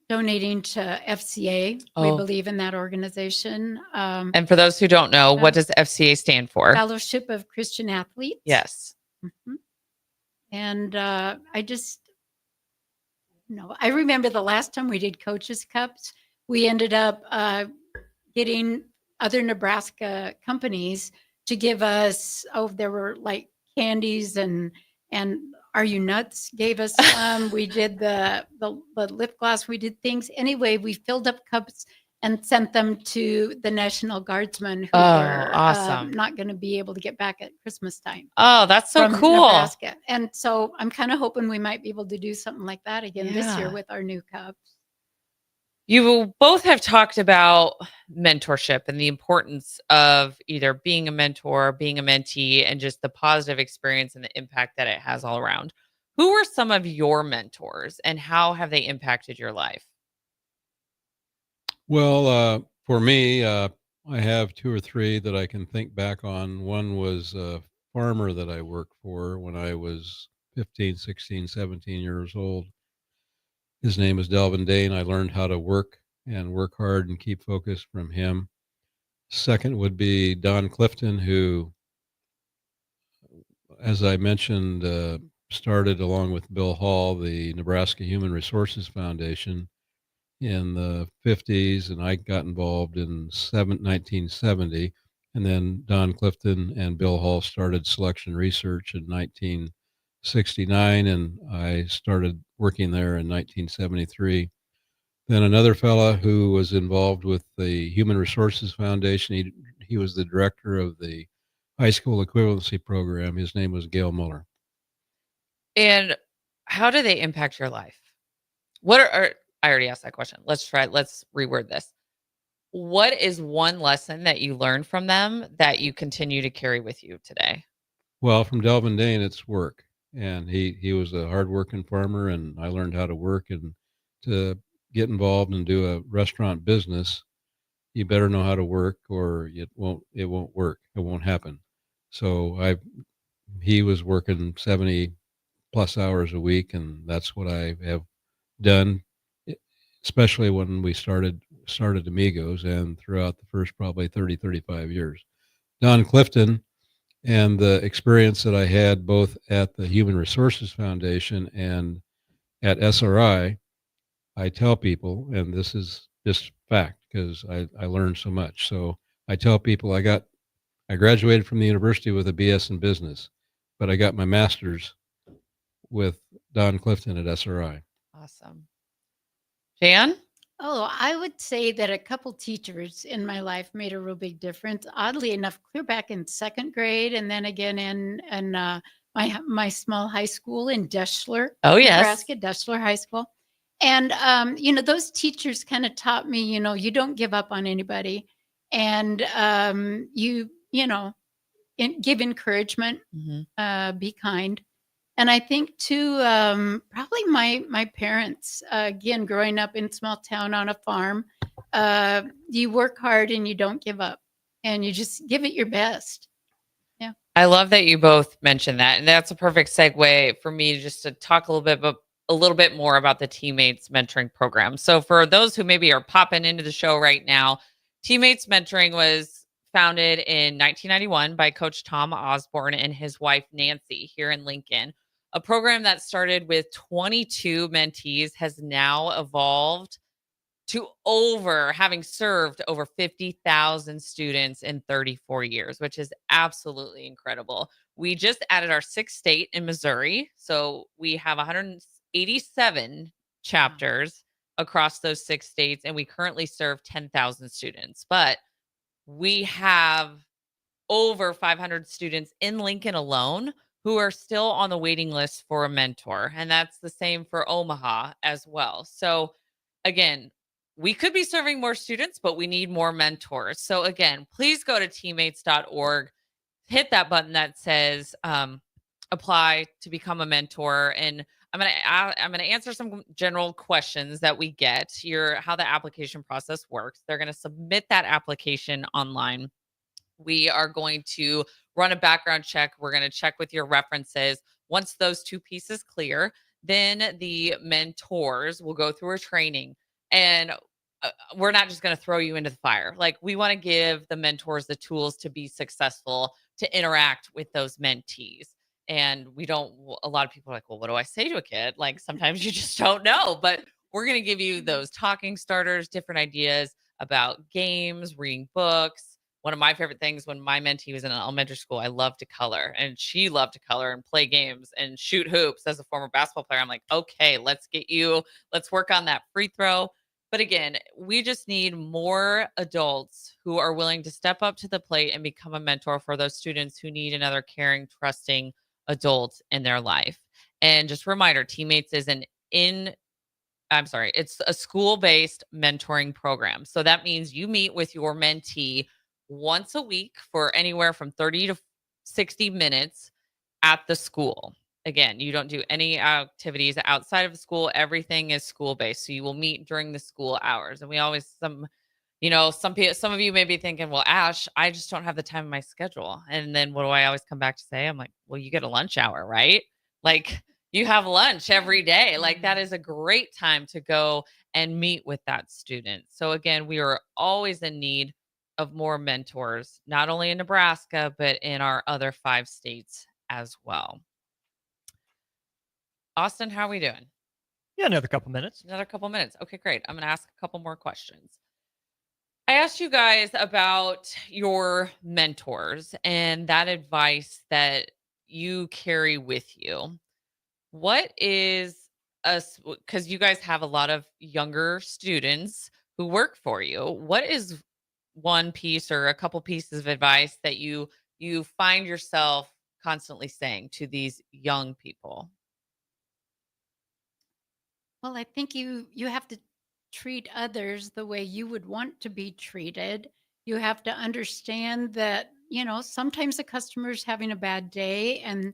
donating to FCA. We believe in that organization. And for those who don't know, what does FCA stand for? Fellowship of Christian Athletes. Yes. Mm-hmm. And I remember the last time we did Coaches Cups, we ended up getting other Nebraska companies to give us, there were like candies and Are You Nuts gave us some. We did the lip gloss. We did things. Anyway, we filled up cups and sent them to the National Guardsmen who were awesome. Not going to be able to get back at Christmas time. Oh, that's so from cool. Nebraska. And so I'm kind of hoping we might be able to do something like that again this year with our new cups. You both have talked about mentorship and the importance of either being a mentor, being a mentee, and just the positive experience and the impact that it has all around. Who were some of your mentors and how have they impacted your life? Well, for me, I have 2 or 3 that I can think back on. One was a farmer that I worked for when I was 15, 16, 17 years old. His name is Delvin Dane. I learned how to work hard and keep focused from him. Second would be Don Clifton, who, as I mentioned, started along with Bill Hall, the Nebraska Human Resources Foundation in the 50s, and I got involved in 1970. And then Don Clifton and Bill Hall started Selection Research in 1969, and I started working there in 1973. Then another fella who was involved with the Human Resources Foundation, he was the director of the high school equivalency program. His name was Gail Muller. And how do they impact your life? What are I already asked that question. Let's reword this. What is one lesson that you learned from them that you continue to carry with you today? Well, from Delvin Dane, it's work. And he was a hardworking farmer, and I learned how to work. And to get involved and do a restaurant business, you better know how to work, or it won't work. It won't happen. So he was working 70 plus hours a week, and that's what I have done, especially when we started Amigos and throughout the first probably 30, 35 years. Don Clifton and the experience that I had both at the Human Resources Foundation and at SRI, I tell people, and this is just fact because I learned so much. So I tell people I graduated from the university with a BS in business, but I got my master's with Don Clifton at SRI. Awesome. Jan? Oh, I would say that a couple teachers in my life made a real big difference. Oddly enough, clear back in second grade, and then again in my small high school in Deschler, Oh, yes. Nebraska, Deschler High School. And those teachers kind of taught me, you don't give up on anybody, and give encouragement, be kind. And I think too, probably my parents, again, growing up in small town on a farm, you work hard and you don't give up, and you just give it your best. Yeah. I love that you both mentioned that. And that's a perfect segue for me just to talk a little bit more about the TeamMates mentoring program. So for those who maybe are popping into the show right now, TeamMates mentoring was founded in 1991 by Coach Tom Osborne and his wife, Nancy, here in Lincoln. A program that started with 22 mentees has now evolved to having served over 50,000 students in 34 years, which is absolutely incredible. We just added our sixth state in Missouri. So we have 187 chapters across those 6 states, and we currently serve 10,000 students. But we have over 500 students in Lincoln alone who are still on the waiting list for a mentor. And that's the same for Omaha as well. So again, we could be serving more students, but we need more mentors. So again, please go to teammates.org, hit that button that says apply to become a mentor. And I'm going to answer some general questions that we get here, how the application process works. They're going to submit that application online. We are going to run a background check. We're going to check with your references. Once those 2 pieces clear, then the mentors will go through a training. And we're not just going to throw you into the fire. Like, we want to give the mentors the tools to be successful, to interact with those mentees. And a lot of people are like, well, what do I say to a kid? Like, sometimes you just don't know, but we're going to give you those talking starters, different ideas about games, reading books. One of my favorite things when my mentee was in elementary school, I loved to color, and she loved to color and play games and shoot hoops. As a former basketball player, I'm like, okay, let's work on that free throw. But again, we just need more adults who are willing to step up to the plate and become a mentor for those students who need another caring, trusting adult in their life. And just a reminder, TeamMates is it's a school-based mentoring program. So that means you meet with your mentee once a week for anywhere from 30 to 60 minutes at the school. Again, you don't do any activities outside of the school. Everything is school-based. So you will meet during the school hours. And we always, some of you may be thinking, well, Ash, I just don't have the time in my schedule. And then what do I always come back to say? I'm like, well, you get a lunch hour, right? Like, you have lunch every day. Like, that is a great time to go and meet with that student. So again, we are always in need of more mentors, not only in Nebraska, but in our other 5 states as well. Austin, how are we doing? Yeah, another couple minutes. Okay, great. I'm going to ask a couple more questions. I asked you guys about your mentors and that advice that you carry with you. what is because you guys have a lot of younger students who work for you. What is one piece or a couple pieces of advice that you find yourself constantly saying to these young people? Well, I think you have to treat others the way you would want to be treated. You have to understand that, sometimes a customer's having a bad day and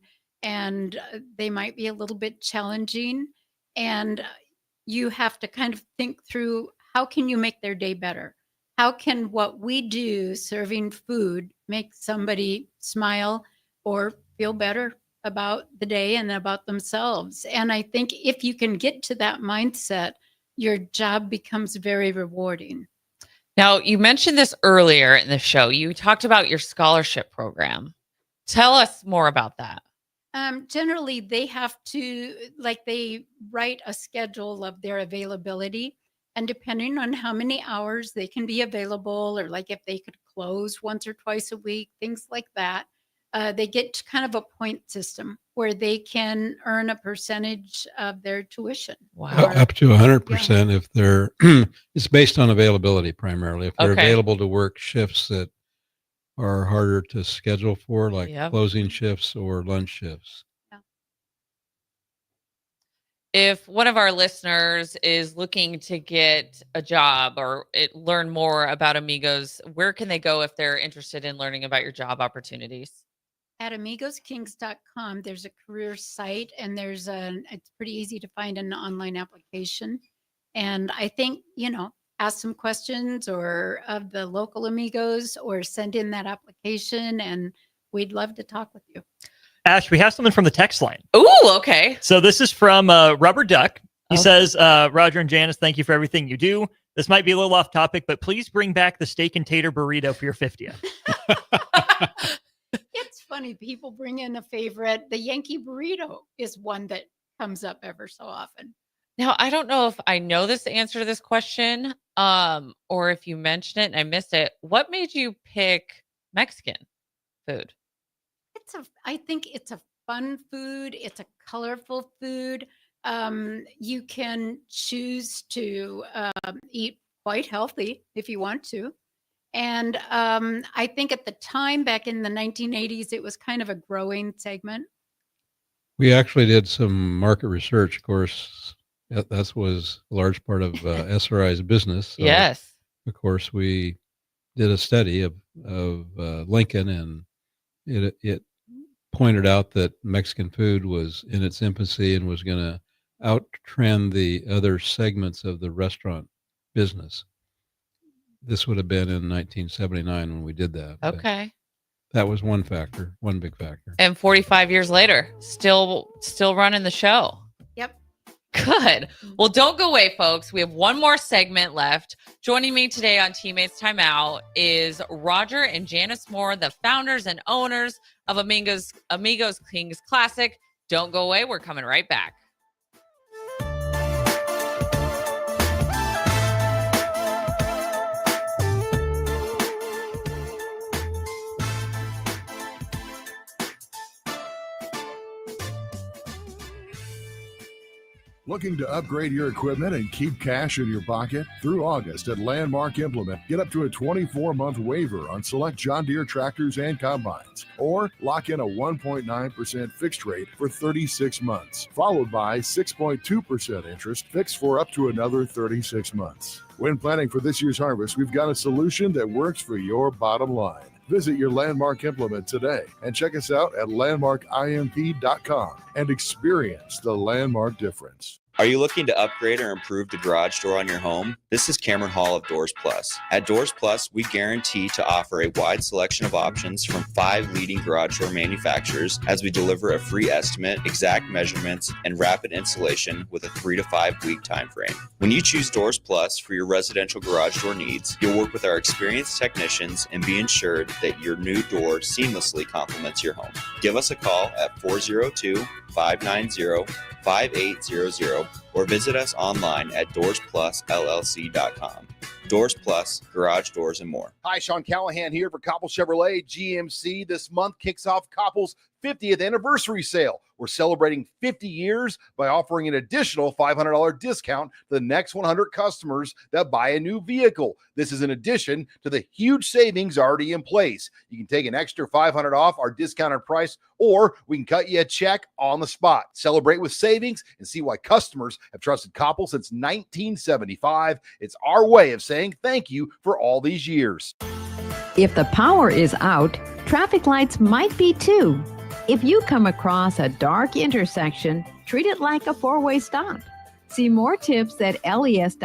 they might be a little bit challenging, and you have to kind of think through, how can you make their day better? How can what we do serving food make somebody smile or feel better about the day and about themselves? And I think if you can get to that mindset, your job becomes very rewarding. Now, you mentioned this earlier in the show. You talked about your scholarship program. Tell us more about that. Generally, they have to, they write a schedule of their availability. And depending on how many hours they can be available, or like if they could close once or twice a week, things like that, they get kind of a point system where they can earn a percentage of their tuition. Wow. Up to 100% if they're, it's based on availability primarily. If they're available to work shifts that are harder to schedule for, like closing shifts or lunch shifts. If one of our listeners is looking to get a job or learn more about Amigos, where can they go if they're interested in learning about your job opportunities? At amigoskings.com, there's a career site, and it's pretty easy to find an online application. And I think, ask some questions or of the local Amigos, or send in that application, and we'd love to talk with you. Ash, we have something from the text line. Ooh, okay. So this is from Rubber Duck. He says, Roger and Janice, thank you for everything you do. This might be a little off topic, but please bring back the steak and tater burrito for your 50th. It's funny. People bring in a favorite. The Yankee burrito is one that comes up ever so often. Now, I don't know if I know this answer to this question, or if you mentioned it and I missed it. What made you pick Mexican food? I think it's a fun food. It's a colorful food. You can choose to eat quite healthy if you want to. And I think at the time, back in the 1980s, it was kind of a growing segment. We actually did some market research. Of course, that was a large part of SRI's business. So, yes. Of course, we did a study of Lincoln, and it pointed out that Mexican food was in its infancy and was going to outtrend the other segments of the restaurant business. This would have been in 1979 when we did that. Okay. That was one factor, one big factor. And 45 years later, still running the show. Yep. Good. Well, don't go away, folks. We have one more segment left. Joining me today on TeamMates Timeout is Roger and Janice Moore, the founders and owners of Amigos Kings Classic. Don't go away. We're coming right back. Looking to upgrade your equipment and keep cash in your pocket? Through August at Landmark Implement, get up to a 24-month waiver on select John Deere tractors and combines, or lock in a 1.9% fixed rate for 36 months, followed by 6.2% interest fixed for up to another 36 months. When planning for this year's harvest, we've got a solution that works for your bottom line. Visit your Landmark Implement today and check us out at landmarkimp.com and experience the Landmark difference. Are you looking to upgrade or improve the garage door on your home? This is Cameron Hall of Doors Plus. At Doors Plus, we guarantee to offer a wide selection of options from 5 leading garage door manufacturers as we deliver a free estimate, exact measurements, and rapid installation with a 3 to 5 week time frame. When you choose Doors Plus for your residential garage door needs, you'll work with our experienced technicians and be ensured that your new door seamlessly complements your home. Give us a call at 402-590-5800 or visit us online at DoorsPlusLLC.com. Doors Plus, garage doors, and more. Hi, Sean Callahan here for Koppel Chevrolet GMC. This month kicks off Koppel's 50th anniversary sale. We're celebrating 50 years by offering an additional $500 discount to the next 100 customers that buy a new vehicle. This is in addition to the huge savings already in place. You can take an extra $500 off our discounted price, or we can cut you a check on the spot. Celebrate with savings and see why customers have trusted Koppel since 1975. It's our way of saying thank you for all these years. If the power is out, traffic lights might be too. If you come across a dark intersection, treat it like a four-way stop. See more tips at les.com/safety.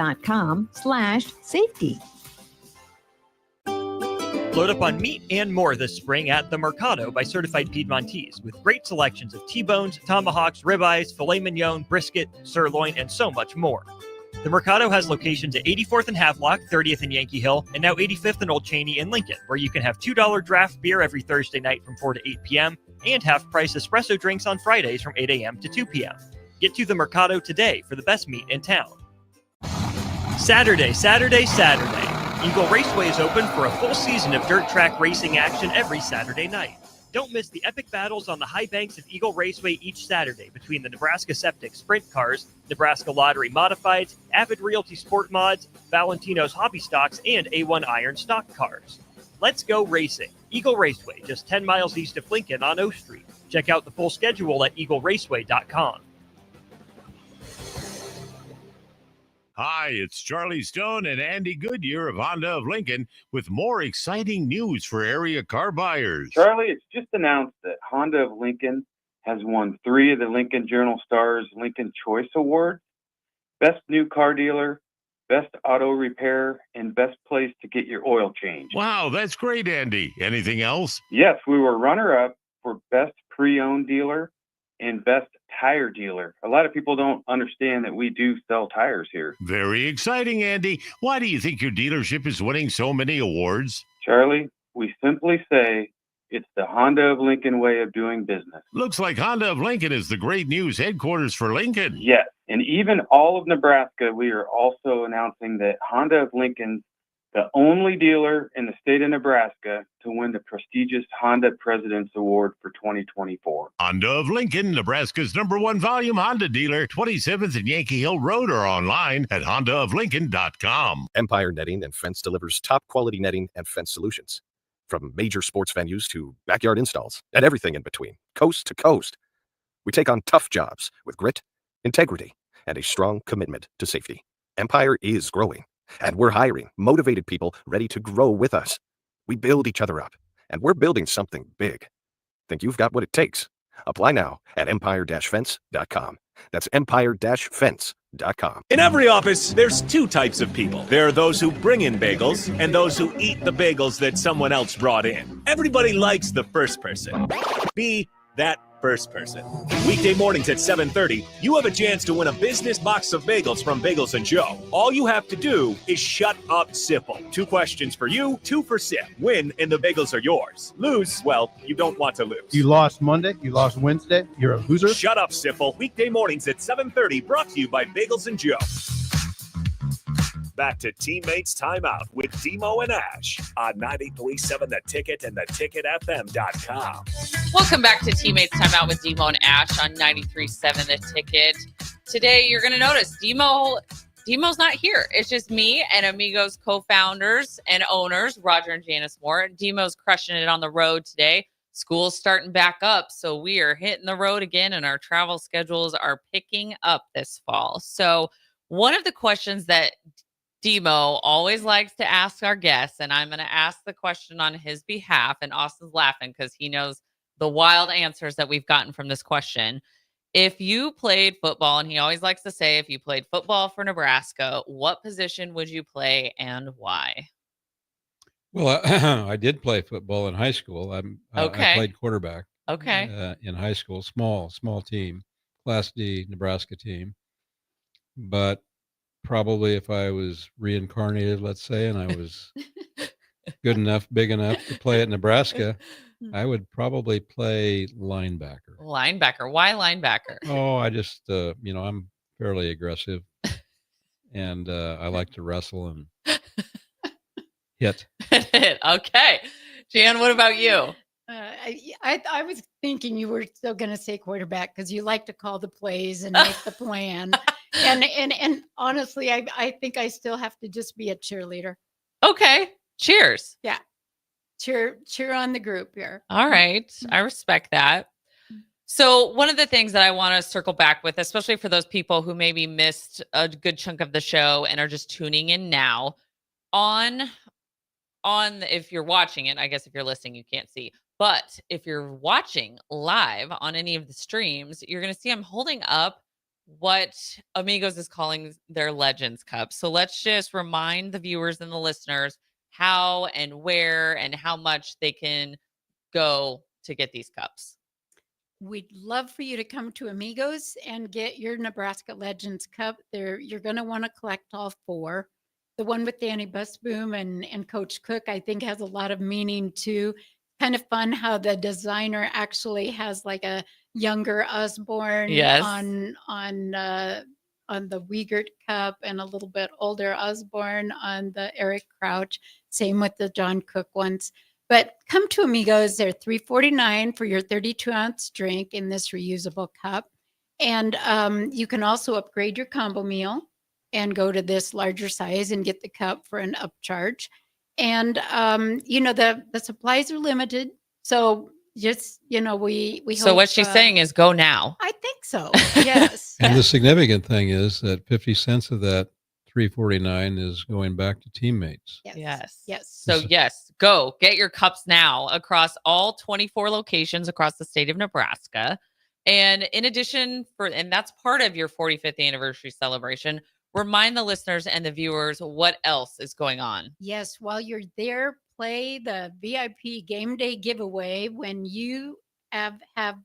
Load up on meat and more this spring at the Mercado by Certified Piedmontese with great selections of T-bones, tomahawks, ribeyes, filet mignon, brisket, sirloin, and so much more. The Mercado has locations at 84th and Havelock, 30th and Yankee Hill, and now 85th and Old Cheney in Lincoln, where you can have $2 draft beer every Thursday night from 4 to 8 p.m. and half-price espresso drinks on Fridays from 8 a.m. to 2 p.m. Get to the Mercado today for the best meat in town. Saturday. Eagle Raceway is open for a full season of dirt track racing action every Saturday night. Don't miss the epic battles on the high banks of Eagle Raceway each Saturday between the Nebraska Septic Sprint Cars, Nebraska Lottery Modifieds, Avid Realty Sport Mods, Valentino's Hobby Stocks, and A1 Iron Stock Cars. Let's go racing. Eagle Raceway, just 10 miles east of Lincoln on O Street. Check out the full schedule at eagleraceway.com. Hi, it's Charlie Stone and Andy Goodyear of Honda of Lincoln with more exciting news for area car buyers. Charlie, it's just announced that Honda of Lincoln has won 3 of the Lincoln Journal-Star's Lincoln Choice Awards: Best New Car Dealer, Best Auto Repair, and Best Place to Get Your Oil Changed. Wow, that's great, Andy. Anything else? Yes, we were runner-up for Best Pre-Owned Dealer and Best Tire Dealer. A lot of people don't understand that we do sell tires here. Very exciting, Andy. Why do you think your dealership is winning so many awards? Charlie, we simply say it's the Honda of Lincoln way of doing business. Looks like Honda of Lincoln is the great news headquarters for Lincoln. Yes, and even all of Nebraska, we are also announcing that Honda of Lincoln's the only dealer in the state of Nebraska to win the prestigious Honda President's Award for 2024. Honda of Lincoln, Nebraska's #1 volume Honda dealer, 27th and Yankee Hill Road, or online at hondaoflincoln.com. Empire Netting and Fence delivers top quality netting and fence solutions. From major sports venues to backyard installs and everything in between, coast to coast. We take on tough jobs with grit, integrity, and a strong commitment to safety. Empire is growing. And we're hiring motivated people ready to grow with us. We build each other up, and we're building something big. Think you've got what it takes? Apply now at empire-fence.com. That's empire-fence.com. In every office, there's 2 types of people. There are those who bring in bagels and those who eat the bagels that someone else brought in. Everybody likes the first person. Be that first person. Weekday mornings at 7:30, you have a chance to win a business box of bagels from Bagels & Joe. All you have to do is shut up, Sipple. 2 questions for you, 2 for Sip. Win, and the bagels are yours. Lose, well, you don't want to lose. You lost Monday, you lost Wednesday, you're a loser. Shut up, Sipple. Weekday mornings at 7:30, brought to you by Bagels & Joe. Back to Teammates Timeout with DeMo and Ash on 93.7 The Ticket and theticketfm.com. Welcome back to Teammates Timeout with DeMo and Ash on 93.7 The Ticket. Today, you're going to notice DeMo's not here. It's just me and Amigos co-founders and owners, Roger and Janice Moore. DeMo's crushing it on the road today. School's starting back up, so we are hitting the road again, and our travel schedules are picking up this fall. So one of the questions that DeMo always likes to ask our guests, and I'm going to ask the question on his behalf, and Austin's laughing because he knows the wild answers that we've gotten from this question. If you played football, and he always likes to say, if you played football for Nebraska, what position would you play and why? Well, I did play football in high school. I played quarterback. Okay. In high school, small team, Class D Nebraska team. But probably if I was reincarnated, let's say, and I was good enough, big enough to play at Nebraska, I would probably play linebacker. Linebacker. Why linebacker? Oh, I just, I'm fairly aggressive, and I like to wrestle and hit. Okay. Jan, what about you? I was thinking you were still going to say quarterback because you like to call the plays and make the plan. And honestly, I think I still have to just be a cheerleader. Okay. Cheers. Yeah. Cheer on the group here. All right. I respect that. So one of the things that I want to circle back with, especially for those people who maybe missed a good chunk of the show and are just tuning in now, on if you're watching it, I guess if you're listening, you can't see. But if you're watching live on any of the streams, you're going to see I'm holding up what Amigos is calling their Legends Cup. So let's just remind the viewers and the listeners how and where and how much they can go to get these cups. We'd love for you to come to Amigos and get your Nebraska Legends Cup. You're going to want to collect all 4. The one with Danny Busboom and Coach Cook, I think, has a lot of meaning too. Kind of fun how the designer actually has like a younger Osborne on the Wiegert Cup and a little bit older Osborne on the Eric Crouch. Same with the John Cook ones. But come to Amigos. They're $3.49 for your 32-ounce drink in this reusable cup. And you can also upgrade your combo meal and go to this larger size and get the cup for an upcharge. And, the supplies are limited. So just, we So hope, what she's saying is go now. I think so. Yes. And the significant thing is that 50 cents of that $3.49 is going back to TeamMates. Yes. So yes, go get your cups now across all 24 locations across the state of Nebraska. And in addition and that's part of your 45th anniversary celebration, remind the listeners and the viewers what else is going on. Yes, while you're there, play the VIP game day giveaway when you have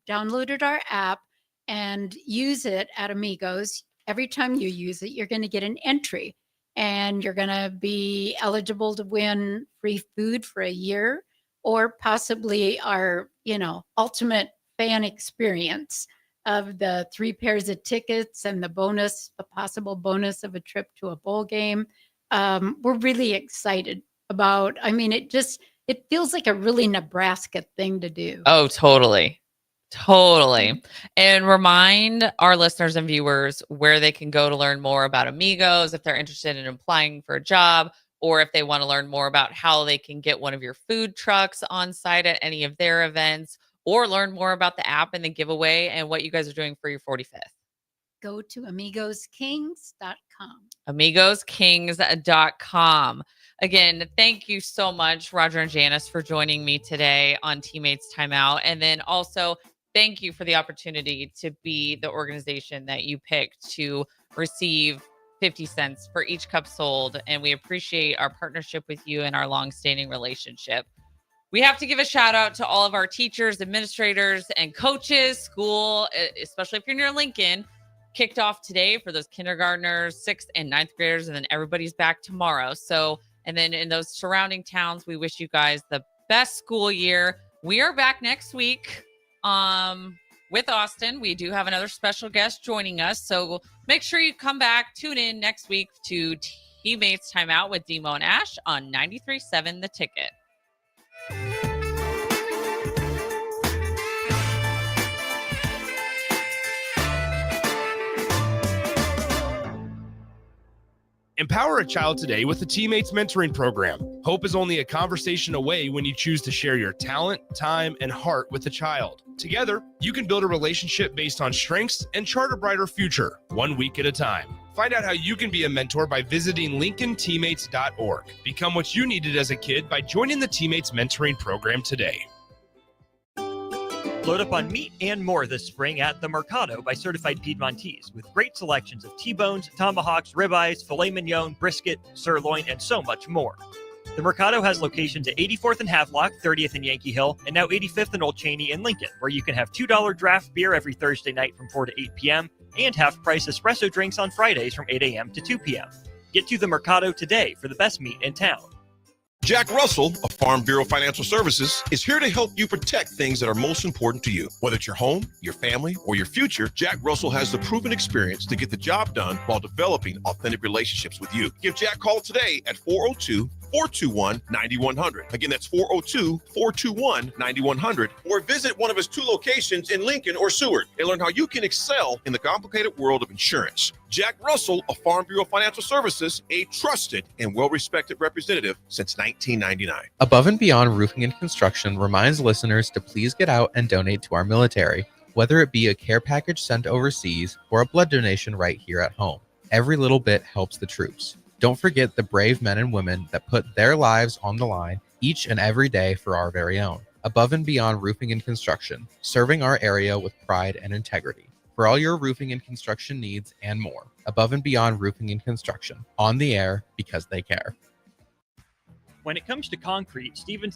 downloaded our app and use it at Amigos. Every time you use it, you're going to get an entry and you're going to be eligible to win free food for a year or possibly our, ultimate fan experience of the 3 pairs of tickets and the possible bonus of a trip to a bowl game. We're really excited about, it feels like a really Nebraska thing to do. Oh, totally. And remind our listeners and viewers where they can go to learn more about Amigos if they're interested in applying for a job, or if they want to learn more about how they can get one of your food trucks on site at any of their events, or learn more about the app and the giveaway and what you guys are doing for your 45th. Go to AmigosKings.com. AmigosKings.com. Again, thank you so much, Roger and Janice, for joining me today on TeamMates Timeout. And then also, thank you for the opportunity to be the organization that you picked to receive 50 cents for each cup sold. And we appreciate our partnership with you and our longstanding relationship. We have to give a shout out to all of our teachers, administrators, and coaches. School, especially if you're near Lincoln, kicked off today for those kindergartners, 6th and 9th graders, and then everybody's back tomorrow. So, and then in those surrounding towns, we wish you guys the best school year. We are back next week with Austin. We do have another special guest joining us. So make sure you come back, tune in next week to TeamMates Timeout with DeMo and Ash on 93.7 The Ticket. Empower a child today with the TeamMates mentoring program. Hope is only a conversation away when you choose to share your talent, time, and heart with a child. Together, you can build a relationship based on strengths and chart a brighter future, 1 week at a time. Find out how you can be a mentor by visiting LincolnTeammates.org. Become what you needed as a kid by joining the TeamMates mentoring program today. Load up on meat and more this spring at the Mercado by Certified Piedmontese with great selections of T-bones, tomahawks, ribeyes, filet mignon, brisket, sirloin, and so much more. The Mercado has locations at 84th and Havelock, 30th and Yankee Hill, and now 85th and Old Cheney in Lincoln, where you can have $2 draft beer every Thursday night from 4 to 8 p.m. and half-price espresso drinks on Fridays from 8 a.m. to 2 p.m. Get to the Mercado today for the best meat in town. Jack Russell of Farm Bureau Financial Services is here to help you protect things that are most important to you. Whether it's your home, your family, or your future, Jack Russell has the proven experience to get the job done while developing authentic relationships with you. Give Jack a call today at 402 421-9100. Again, that's 402-421-9100. Or visit one of his 2 locations in Lincoln or Seward and learn how you can excel in the complicated world of insurance. Jack Russell of Farm Bureau Financial Services, a trusted and well-respected representative since 1999. Above and Beyond Roofing and Construction reminds listeners to please get out and donate to our military, whether it be a care package sent overseas or a blood donation right here at home. Every little bit helps the troops. Don't forget the brave men and women that put their lives on the line each and every day for our very own. Above and Beyond Roofing and Construction, serving our area with pride and integrity. For all your roofing and construction needs and more, Above and Beyond Roofing and Construction, on the air because they care. When it comes to concrete, Stevens